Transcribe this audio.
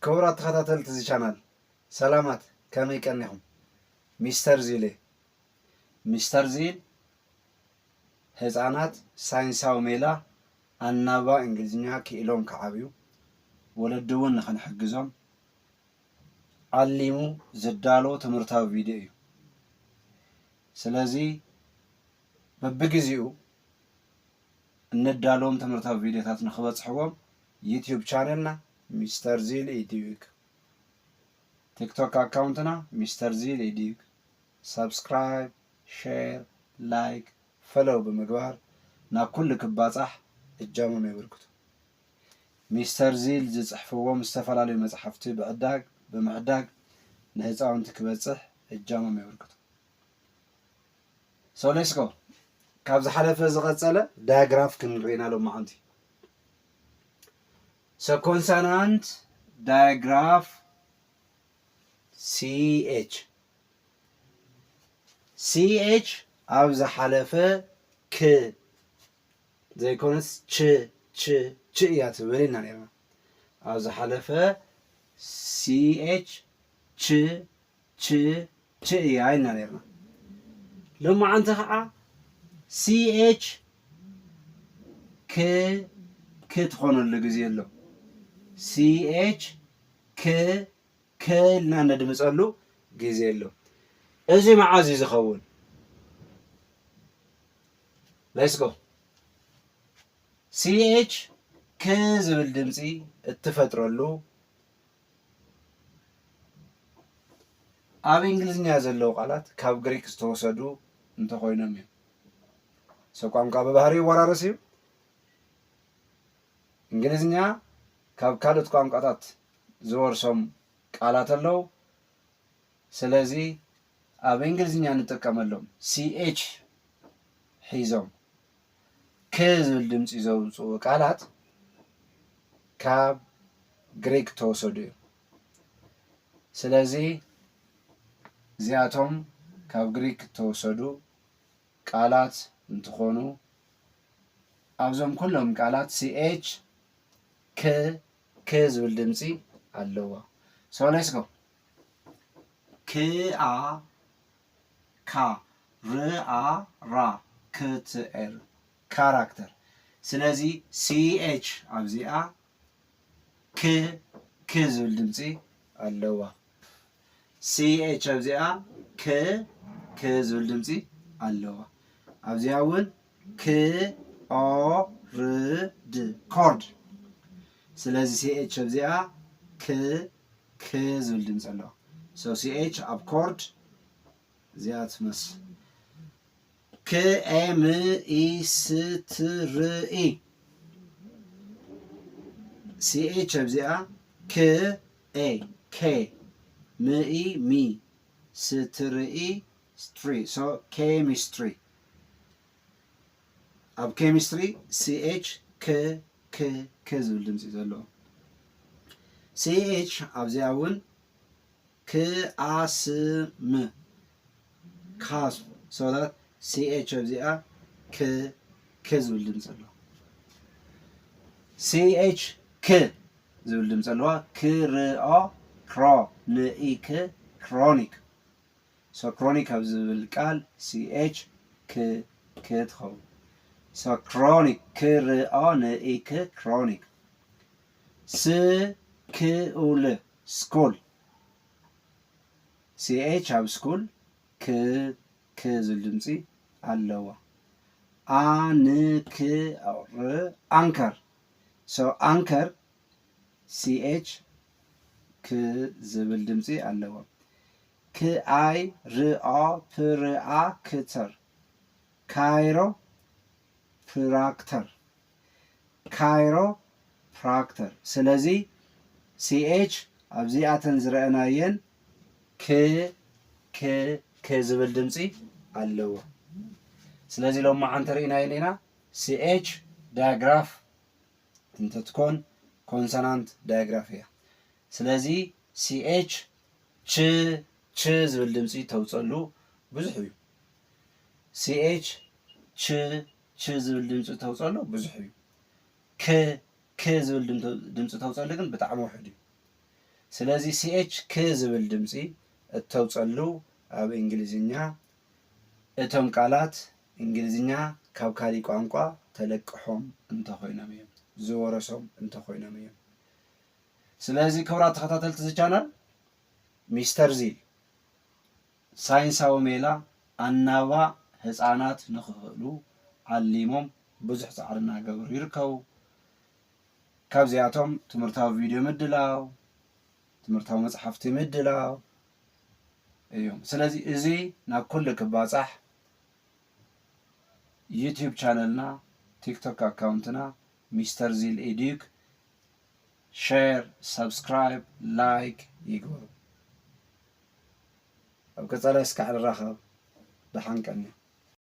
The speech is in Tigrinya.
ክቡራት ተኸታተልቲ እዚ ቻናል ሰላማት ከመይ ቀኒኹም? ሚስተር ዚል ሚስተር ዚል ህፃናት ሳይንሳዊ ሜላ ኣናባ እንግሊዝኛ ክኢሎም ክዓብዩ ወለዲ እውን ንኽንሕግዞም ዓሊሙ ዝዳሎ ትምህርታዊ ቪድዮ እዩ። ስለዚ በብግዚኡ እንዳሎም ትምህርታዊ ቪድዮታት ንኽበፅሕዎም ዩቲዩብ ቻነልና ሚስተር ዚል ኢዲዩክ፣ ቲክቶክ አካውንትና ሚስተር ዚል ኢዲዩክ፣ ሰብስክራይብ፣ ሼር፣ ላይክ፣ ፈሎው ብምግባር ናብ ኩሉ ክባፃሕ እጃሞም የብርክቱ። ሚስተር ዚል ዝፅሕፍዎም ዝተፈላለዩ መፅሓፍቲ ብምዕዳግ ንህፃውንቲ ክበፅሕ እጃሞም የብርክቱ። ሶ ሌትስ ጎ ካብ ዝሓለፈ ዝቐፀለ ዳያግራፍ ክንሪኢና ሎም ማዓንቲ ሶ ኮንሶናንት ዳያግራፍ ሲኤች ሲኤች ኣብ ዝሓለፈ ክ ዘይኮነስ ች እያ ትብል ኢና ነርና። ኣብ ዝሓለፈ ሲኤች ች እያ ኢልና ነርና። ሎማዓንቲ ከዓ ሲኤች ክ ትኾነሉ ግዜ ኣሎ። ሲኤች ክ ኢልና ነድምፀሉ ግዜ ኣሎ። እዚ መዓዝ እዩ ዝኸውን? ሌትስ ጎ ሲኤች ክ ዝብል ድምፂ እትፈጥረሉ ኣብ እንግሊዝኛ ዘለው ቃላት ካብ ግሪክ ዝተወሰዱ እንተኮይኖም እዮም። ሰው ቋንቋ በባህሪኡ ወራረስ እዩ። እንግሊዝኛ ካብ ካልኦት ቋንቋታት ዝወርሶም ቃላት ኣለው። ስለዚ ኣብ እንግሊዝኛ እንጥቀመሎም ሲኤች ሒዞም ክ ዝብል ድምፂ ዘውፅኡ ቃላት ካብ ግሪክ ተወሰዱ እዮም። ስለዚ እዚኣቶም ካብ ግሪክ ተወሰዱ ቃላት እንትኾኑ ኣብዞም ኩሎም ቃላት ሲኤች ክ ዝብል ድምፂ ኣለዎ። ሶ ሌትስ ጎ ክኣ ካ ርኣ ራ ክትዕር ካራክተር። ስለዚ ሲኤች ኣብዚኣ ክ ዝብል ድምፂ ኣለዋ። ሲኤች ኣብዚኣ ክ ዝብል ድምፂ ኣለዋ። ኣብዚኣ እውን ክኦርድ ኮርድ። ስለዚ ሲኤች ኣብዚኣ ክ ዝብል ድምፂ ኣለዋ። ሶ ሲኤች ኣብ ኮርድ እዚኣ ትመስል ክኤምኢ ስትርኢ ሲኤች ኣብዚኣ ክ ምኢ ሚ ስትርኢ ስትሪ ሶ ኬሚስትሪ። ኣብ ኬሚስትሪ ሲኤች ክ ዝብል ድምፂ ዘለዎ። ሲኤች ኣብዚኣ እውን ክኣስም ካስም ሶታት ሲኤች ኣብዚኣ ክ ዝብል ድምፂ ኣለዋ። ሲኤች ክ ዝብል ድምፂ ኣለዋ። ክርኦ ክሮ ንኢክ ክሮኒክ ሶ ክሮኒክ ኣብ ዝብል ቃል ሲኤች ክ ትኸውን። ሶ ክሮኒክ ክርኦ ንኢክ ክሮኒክ። ስክኡል ስኩል ሲኤች ኣብ ስኩል ክ ዝብል ድምፂ ኣለዋ። አንክር አንከር ሶ አንከር ሲኤች ክ ዝብል ድምፂ ኣለዋ። ክኣይ ርኦ ፕርኣ ክትር ካይሮ ፕራክተር ካይሮ ፕራክተር። ስለዚ ሲኤች ኣብዚኣተን ዝረአናየን ክ ዝብል ድምፂ ኣለዎ። ስለዚ ሎማዓንቲ ርኢናየን ኢና ሲኤች ዳያግራፍ እንተትኮን ኮንሶናንት ዳያግራፍ እያ። ስለዚ ሲኤች ች ዝብል ድምፂ ተውፀሉ ብዙሕ እዩ። ሲኤች ች ዝብል ድምፂ ተውፀሉ ብዙሕ እዩ። ክ ዝብል ድምፂ ተውፀሉ ግን ብጣዕሚ ውሕድ እዩ። ስለዚህ ሲኤች ክ ዝብል ድምፂ እተውፀሉ ኣብ እንግሊዝኛ እቶም ቃላት እንግሊዝኛ ካብ ካሊእ ቋንቋ ተለቅሖም እንተኾይኖም እዮም ዝወረሶም እንተኾይኖም እዮም። ስለዚህ ክቡራት ተኸታተልቲ እዚ ቻናል ሚስተር ዚል ሳይንሳዊ ሜላ ኣናባ ህፃናት ንክኽእሉ ዓሊሞም ብዙሕ ፃዕሪ እናገበሩ ይርከቡ። ካብዚኣቶም ትምህርታዊ ቪድዮ ምድላው፣ ትምህርታዊ መፅሓፍቲ ምድላው እዮም። ስለዚ እዚ ናብ ኩሉ ክባፃሕ ዩቲዩብ ቻነልና ቲክቶክ ኣካውንትና ሚስተር ዚል ኤዱክ ሼር ሰብስክራይብ ላይክ ይግበሩ። ኣብ ቀፃላይ እስካዕ ንራኸብ ደሓን ቀኒ